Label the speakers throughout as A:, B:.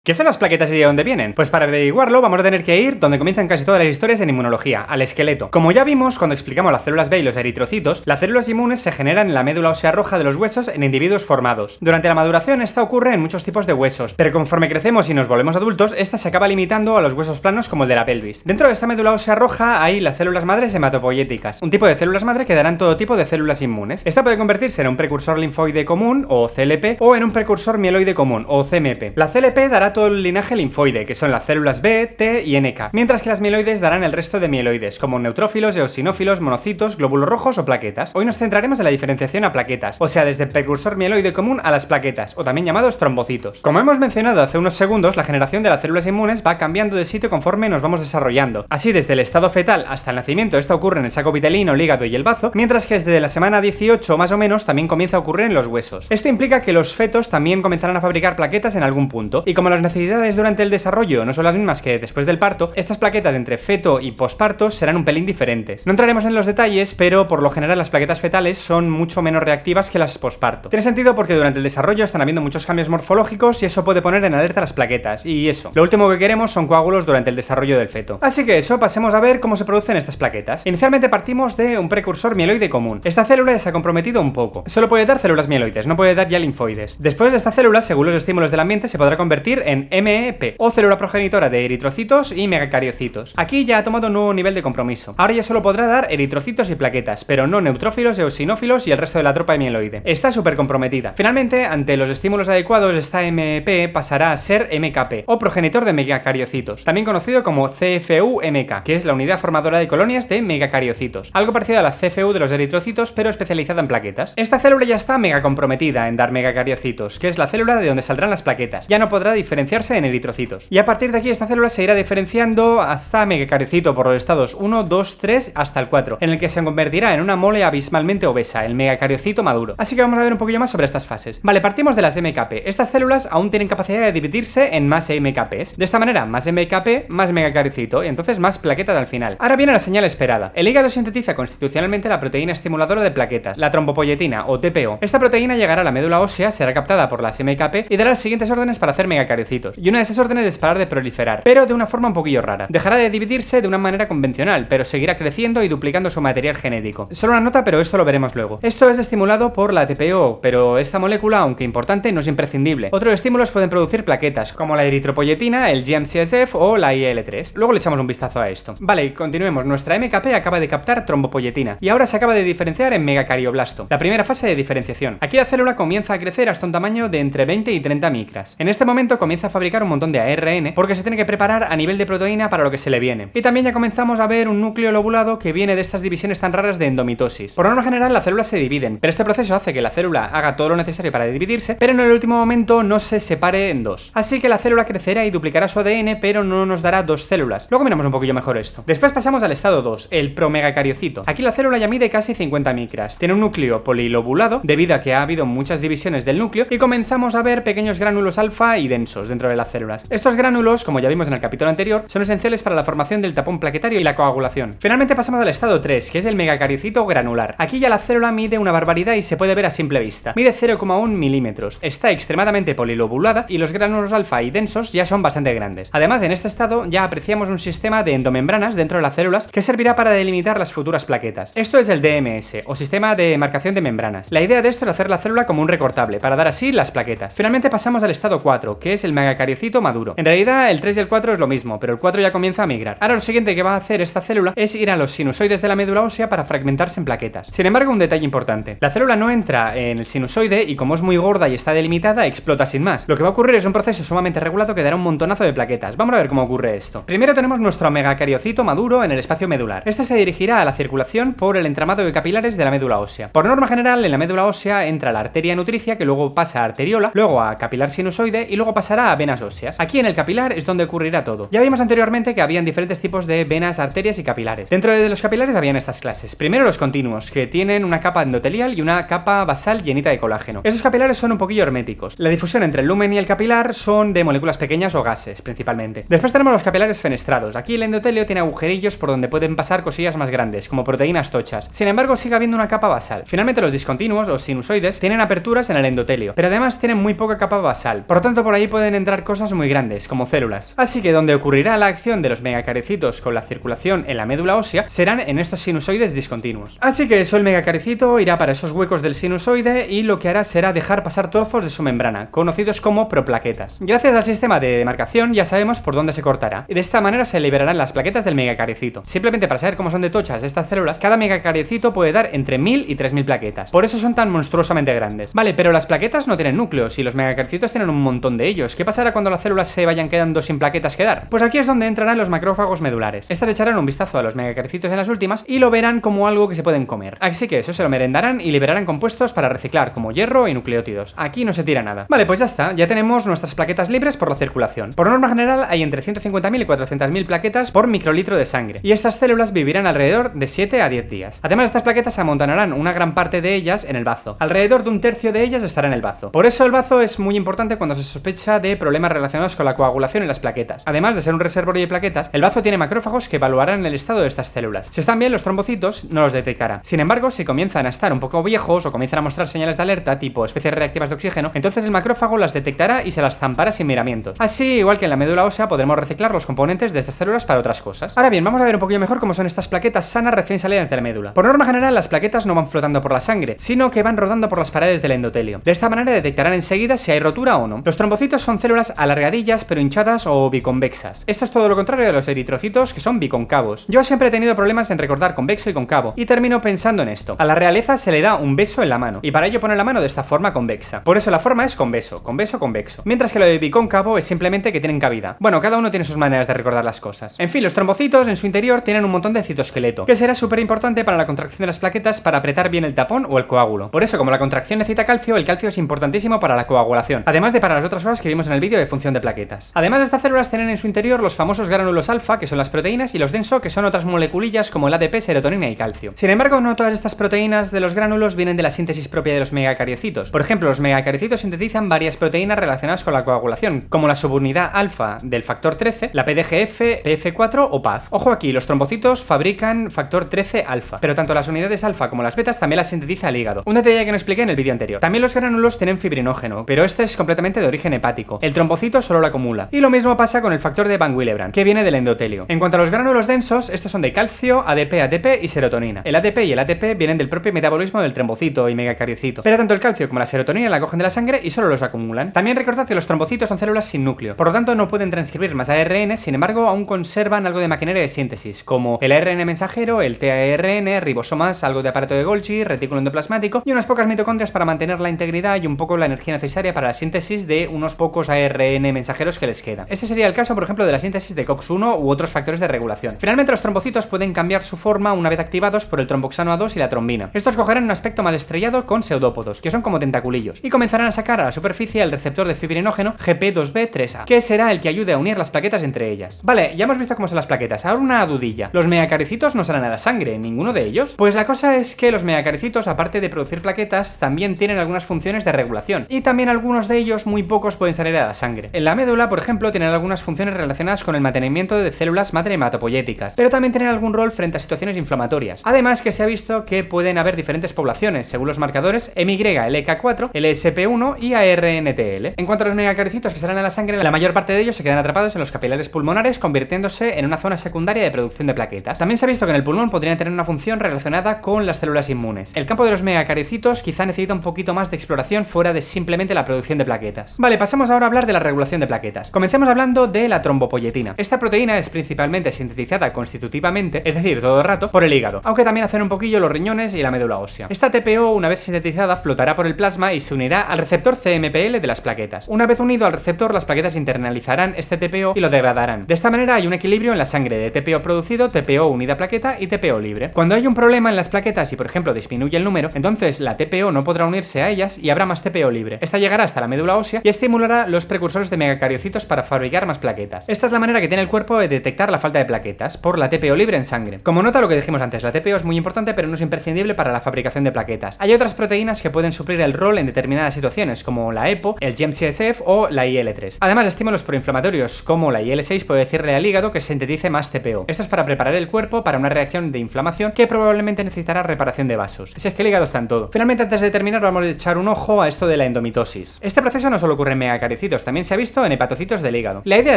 A: ¿Qué son las plaquetas y de dónde vienen? Pues para averiguarlo vamos a tener que ir donde comienzan casi todas las historias en inmunología, al esqueleto. Como ya vimos cuando explicamos las células B y los eritrocitos, las células inmunes se generan en la médula ósea roja de los huesos en individuos formados. Durante la maduración esta ocurre en muchos tipos de huesos, pero conforme crecemos y nos volvemos adultos, esta se acaba limitando a los huesos planos como el de la pelvis. Dentro de esta médula ósea roja hay las células madres hematopoyéticas, un tipo de células madre que darán todo tipo de células inmunes. Esta puede convertirse en un precursor linfoide común, o CLP, o en un precursor mieloide común, o CMP. La CLP dará todo el linaje linfoide, que son las células B, T y NK, mientras que las mieloides darán el resto de mieloides, como neutrófilos, eosinófilos, monocitos, glóbulos rojos o plaquetas. Hoy nos centraremos en la diferenciación a plaquetas, o sea, desde el precursor mieloide común a las plaquetas, o también llamados trombocitos. Como hemos mencionado hace unos segundos, la generación de las células inmunes va cambiando de sitio conforme nos vamos desarrollando. Así, desde el estado fetal hasta el nacimiento, esto ocurre en el saco vitelino, el hígado y el bazo, mientras que desde la semana 18 más o menos también comienza a ocurrir en los huesos. Esto implica que los fetos también comenzarán a fabricar plaquetas en algún punto, y como las necesidades durante el desarrollo no son las mismas que después del parto, estas plaquetas entre feto y posparto serán un pelín diferentes. No entraremos en los detalles, pero por lo general las plaquetas fetales son mucho menos reactivas que las posparto. Tiene sentido porque durante el desarrollo están habiendo muchos cambios morfológicos y eso puede poner en alerta las plaquetas, y eso. Lo último que queremos son coágulos durante el desarrollo del feto. Así que eso, pasemos a ver cómo se producen estas plaquetas. Inicialmente partimos de un precursor mieloide común. Esta célula se ha comprometido un poco. Solo puede dar células mieloides, no puede dar ya linfoides. Después de esta célula, según los estímulos del ambiente, se podrá convertir en MEP, o célula progenitora de eritrocitos y megacariocitos. Aquí ya ha tomado un nuevo nivel de compromiso. Ahora ya solo podrá dar eritrocitos y plaquetas, pero no neutrófilos, eosinófilos y el resto de la tropa mieloide. Está súper comprometida. Finalmente, ante los estímulos adecuados, esta MEP pasará a ser MKP, o progenitor de megacariocitos, también conocido como CFU-MK, que es la unidad formadora de colonias de megacariocitos. Algo parecido a la CFU de los eritrocitos, pero especializada en plaquetas. Esta célula ya está mega comprometida en dar megacariocitos, que es la célula de donde saldrán las plaquetas. Ya no podrá diferenciarse en eritrocitos. Y a partir de aquí esta célula se irá diferenciando hasta megacariocito por los estados 1, 2, 3 hasta el 4, en el que se convertirá en una mole abismalmente obesa, el megacariocito maduro. Así que vamos a ver un poquillo más sobre estas fases. Vale, partimos de las MKP. Estas células aún tienen capacidad de dividirse en más MKPs. De esta manera, más MKP, más megacariocito, y entonces más plaquetas al final. Ahora viene la señal esperada. El hígado sintetiza constitucionalmente la proteína estimuladora de plaquetas, la trombopoyetina o TPO. Esta proteína llegará a la médula ósea, será captada por las MKP y dará las siguientes órdenes para hacer megacariocitos. Y una de esas órdenes es parar de proliferar, pero de una forma un poquillo rara. Dejará de dividirse de una manera convencional, pero seguirá creciendo y duplicando su material genético. Solo una nota, pero esto lo veremos luego. Esto es estimulado por la TPO, pero esta molécula, aunque importante, no es imprescindible. Otros estímulos pueden producir plaquetas, como la eritropoyetina, el GM-CSF o la IL-3. Luego le echamos un vistazo a esto. Vale, y continuemos. Nuestra MKP acaba de captar trombopoyetina, y ahora se acaba de diferenciar en megacarioplasto, la primera fase de diferenciación. Aquí la célula comienza a crecer hasta un tamaño de entre 20 y 30 micras. En este momento comienza a fabricar un montón de ARN, porque se tiene que preparar a nivel de proteína para lo que se le viene. Y también ya comenzamos a ver un núcleo lobulado que viene de estas divisiones tan raras de endomitosis. Por norma general las células se dividen, pero este proceso hace que la célula haga todo lo necesario para dividirse, pero en el último momento no se separe en dos. Así que la célula crecerá y duplicará su ADN, pero no nos dará dos células. Luego miramos un poquillo mejor esto. Después pasamos al estado 2, el promegacariocito. Aquí la célula ya mide casi 50 micras. Tiene un núcleo polilobulado, debido a que ha habido muchas divisiones del núcleo, y comenzamos a ver pequeños gránulos alfa y densos dentro de las células. Estos gránulos, como ya vimos en el capítulo anterior, son esenciales para la formación del tapón plaquetario y la coagulación. Finalmente pasamos al estado 3, que es el megacariocito granular. Aquí ya la célula mide una barbaridad y se puede ver a simple vista. Mide 0,1 milímetros. Está extremadamente polilobulada y los gránulos alfa y densos ya son bastante grandes. Además, en este estado ya apreciamos un sistema de endomembranas dentro de las células que servirá para delimitar las futuras plaquetas. Esto es el DMS, o sistema de marcación de membranas. La idea de esto es hacer la célula como un recortable, para dar así las plaquetas. Finalmente pasamos al estado 4, que es el megacariocito maduro. En realidad, el 3 y el 4 es lo mismo, pero el 4 ya comienza a migrar. Ahora lo siguiente que va a hacer esta célula es ir a los sinusoides de la médula ósea para fragmentarse en plaquetas. Sin embargo, un detalle importante. La célula no entra en el sinusoide y como es muy gorda y está delimitada, explota sin más. Lo que va a ocurrir es un proceso sumamente regulado que dará un montonazo de plaquetas. Vamos a ver cómo ocurre esto. Primero tenemos nuestro megacariocito maduro en el espacio medular. Este se dirigirá a la circulación por el entramado de capilares de la médula ósea. Por norma general, en la médula ósea entra la arteria nutricia, que luego pasa a arteriola, luego a capilar sinusoide y luego pasará a venas óseas. Aquí en el capilar es donde ocurrirá todo. Ya vimos anteriormente que habían diferentes tipos de venas, arterias y capilares. Dentro de los capilares habían estas clases. Primero los continuos, que tienen una capa endotelial y una capa basal llenita de colágeno. Estos capilares son un poquillo herméticos. La difusión entre el lumen y el capilar son de moléculas pequeñas o gases, principalmente. Después tenemos los capilares fenestrados. Aquí el endotelio tiene agujerillos por donde pueden pasar cosillas más grandes, como proteínas tochas. Sin embargo, sigue habiendo una capa basal. Finalmente, los discontinuos o sinusoides tienen aperturas en el endotelio, pero además tienen muy poca capa basal. Por lo tanto, por ahí pueden pueden entrar cosas muy grandes, como células. Así que donde ocurrirá la acción de los megacaricitos con la circulación en la médula ósea serán en estos sinusoides discontinuos. Así que eso, el megacaricito irá para esos huecos del sinusoide y lo que hará será dejar pasar trozos de su membrana, conocidos como proplaquetas. Gracias al sistema de demarcación ya sabemos por dónde se cortará, y de esta manera se liberarán las plaquetas del megacaricito. Simplemente para saber cómo son de tochas estas células, cada megacaricito puede dar entre 1000 y 3000 plaquetas. Por eso son tan monstruosamente grandes. Vale, pero las plaquetas no tienen núcleos y los megacaricitos tienen un montón de ellos. ¿Qué pasará cuando las células se vayan quedando sin plaquetas que dar? Pues aquí es donde entrarán los macrófagos medulares. Estas echarán un vistazo a los megacaricitos en las últimas y lo verán como algo que se pueden comer. Así que eso se lo merendarán y liberarán compuestos para reciclar, como hierro y nucleótidos. Aquí no se tira nada. Vale, pues ya está, ya tenemos nuestras plaquetas libres por la circulación. Por norma general hay entre 150.000 y 400.000 plaquetas por microlitro de sangre, y estas células vivirán alrededor de 7 a 10 días. Además, estas plaquetas se amontonarán una gran parte de ellas en el bazo. Alrededor de un tercio de ellas estará en el bazo. Por eso el bazo es muy importante cuando se sospecha de problemas relacionados con la coagulación en las plaquetas. Además de ser un reservorio de plaquetas, el bazo tiene macrófagos que evaluarán el estado de estas células. Si están bien, los trombocitos no los detectará. Sin embargo, si comienzan a estar un poco viejos o comienzan a mostrar señales de alerta, tipo especies reactivas de oxígeno, entonces el macrófago las detectará y se las zampará sin miramientos. Así, igual que en la médula ósea, podremos reciclar los componentes de estas células para otras cosas. Ahora bien, vamos a ver un poquillo mejor cómo son estas plaquetas sanas recién salidas de la médula. Por norma general, las plaquetas no van flotando por la sangre, sino que van rodando por las paredes del endotelio. De esta manera detectarán enseguida si hay rotura o no. Los trombocitos son células alargadillas pero hinchadas o biconvexas. Esto es todo lo contrario de los eritrocitos, que son biconcavos. Yo siempre he tenido problemas en recordar convexo y concavo, y termino pensando en esto. A la realeza se le da un beso en la mano, y para ello pone la mano de esta forma convexa. Por eso la forma es convexo, convexo, convexo. Mientras que lo de bicóncavo es simplemente que tienen cavidad. Bueno, cada uno tiene sus maneras de recordar las cosas. En fin, los trombocitos en su interior tienen un montón de citoesqueleto, que será súper importante para la contracción de las plaquetas para apretar bien el tapón o el coágulo. Por eso, como la contracción necesita calcio, el calcio es importantísimo para la coagulación, además de para las otras cosas que vimos en el vídeo de función de plaquetas. Además, estas células tienen en su interior los famosos gránulos alfa, que son las proteínas, y los denso, que son otras moleculillas como el ADP, serotonina y calcio. Sin embargo, no todas estas proteínas de los gránulos vienen de la síntesis propia de los megacariocitos. Por ejemplo, los megacariocitos sintetizan varias proteínas relacionadas con la coagulación, como la subunidad alfa del factor 13, la PDGF, PF4 o PAZ. Ojo aquí, los trombocitos fabrican factor 13 alfa, pero tanto las unidades alfa como las betas también las sintetiza el hígado. Un detalle que no expliqué en el vídeo anterior. También los gránulos tienen fibrinógeno, pero este es completamente de origen hepático. El trombocito solo lo acumula. Y lo mismo pasa con el factor de Van Willebrand, que viene del endotelio. En cuanto a los gránulos densos, estos son de calcio, ADP, ATP y serotonina. El ATP y el ATP vienen del propio metabolismo del trombocito y megacariocito, pero tanto el calcio como la serotonina la cogen de la sangre y solo los acumulan. También recordad que los trombocitos son células sin núcleo, por lo tanto no pueden transcribir más ARN, sin embargo aún conservan algo de maquinaria de síntesis, como el ARN mensajero, el tARN, ribosomas, algo de aparato de Golgi, retículo endoplasmático y unas pocas mitocondrias para mantener la integridad y un poco la energía necesaria para la síntesis de unos pocos ARN mensajeros que les quedan. Este sería el caso, por ejemplo, de la síntesis de COX-1 u otros factores de regulación. Finalmente, los trombocitos pueden cambiar su forma una vez activados por el tromboxano A2 y la trombina. Estos cogerán un aspecto más estrellado con pseudópodos, que son como tentaculillos, y comenzarán a sacar a la superficie el receptor de fibrinógeno GP2B3A, que será el que ayude a unir las plaquetas entre ellas. Vale, ya hemos visto cómo son las plaquetas. Ahora una dudilla. ¿Los megacaricitos no salen a la sangre? ¿Ninguno de ellos? Pues la cosa es que los megacaricitos, aparte de producir plaquetas, también tienen algunas funciones de regulación, y también algunos de ellos, muy pocos, pueden salir a la sangre. En la médula, por ejemplo, tienen algunas funciones relacionadas con el mantenimiento de células madre hematopoyéticas, pero también tienen algún rol frente a situaciones inflamatorias. Además, que se ha visto que pueden haber diferentes poblaciones según los marcadores MY, LK4, LSP1 y ARNTL. En cuanto a los megacaricitos que salen a la sangre, la mayor parte de ellos se quedan atrapados en los capilares pulmonares, convirtiéndose en una zona secundaria de producción de plaquetas. También se ha visto que en el pulmón podrían tener una función relacionada con las células inmunes. El campo de los megacaricitos quizá necesita un poquito más de exploración fuera de simplemente la producción de plaquetas. Vale, pasamos ahora a hablar de la regulación de plaquetas. Comencemos hablando de la trombopoyetina. Esta proteína es principalmente sintetizada constitutivamente, es decir, todo el rato, por el hígado, aunque también hacen un poquillo los riñones y la médula ósea. Esta TPO, una vez sintetizada, flotará por el plasma y se unirá al receptor CMPL de las plaquetas. Una vez unido al receptor, las plaquetas internalizarán este TPO y lo degradarán. De esta manera hay un equilibrio en la sangre de TPO producido, TPO unida a plaqueta y TPO libre. Cuando hay un problema en las plaquetas y, por ejemplo, disminuye el número, entonces la TPO no podrá unirse a ellas y habrá más TPO libre. Esta llegará hasta la médula ósea y estimulará los precursores de megacariocitos para fabricar más plaquetas. Esta es la manera que tiene el cuerpo de detectar la falta de plaquetas, por la TPO libre en sangre. Como nota, lo que dijimos antes, la TPO es muy importante, pero no es imprescindible para la fabricación de plaquetas. Hay otras proteínas que pueden suplir el rol en determinadas situaciones, como la EPO, el GM-CSF o la IL-3. Además, estímulos proinflamatorios, como la IL-6, puede decirle al hígado que sintetice más TPO. Esto es para preparar el cuerpo para una reacción de inflamación que probablemente necesitará reparación de vasos. Si es que el hígado está en todo. Finalmente, antes de terminar, vamos a echar un ojo a esto de la endomitosis. Este proceso no solo ocurre en megacaricitos, megacariocitos. También se ha visto en hepatocitos del hígado. La idea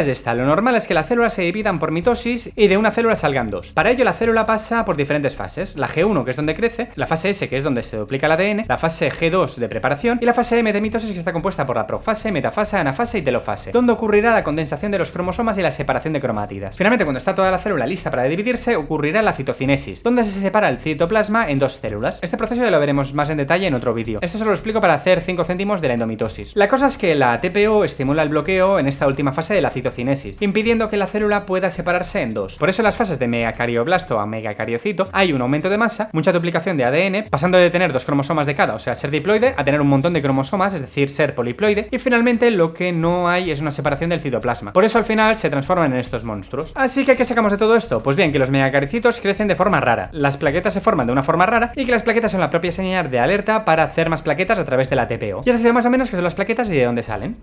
A: es esta: lo normal es que las células se dividan por mitosis y de una célula salgan dos. Para ello, la célula pasa por diferentes fases: la G1, que es donde crece, la fase S, que es donde se duplica el ADN, la fase G2 de preparación y la fase M de mitosis, que está compuesta por la profase, metafase, anafase y telofase, donde ocurrirá la condensación de los cromosomas y la separación de cromátidas. Finalmente, cuando está toda la célula lista para dividirse, ocurrirá la citocinesis, donde se separa el citoplasma en dos células. Este proceso ya lo veremos más en detalle en otro vídeo. Esto se lo explico para hacer 5 céntimos de la endomitosis. La cosa es que la TPO estimula el bloqueo en esta última fase de la citocinesis, impidiendo que la célula pueda separarse en dos. Por eso en las fases de megacarioplasto a megacariocito hay un aumento de masa, mucha duplicación de ADN, pasando de tener 2 cromosomas de cada, o sea, ser diploide, a tener un montón de cromosomas, es decir, ser poliploide, y finalmente lo que no hay es una separación del citoplasma. Por eso al final se transforman en estos monstruos. Así que, ¿qué sacamos de todo esto? Pues bien, que los megacaricitos crecen de forma rara, las plaquetas se forman de una forma rara y que las plaquetas son la propia señal de alerta para hacer más plaquetas a través de la TPO. Ya se sabe más o menos qué son las plaquetas y de dónde salen.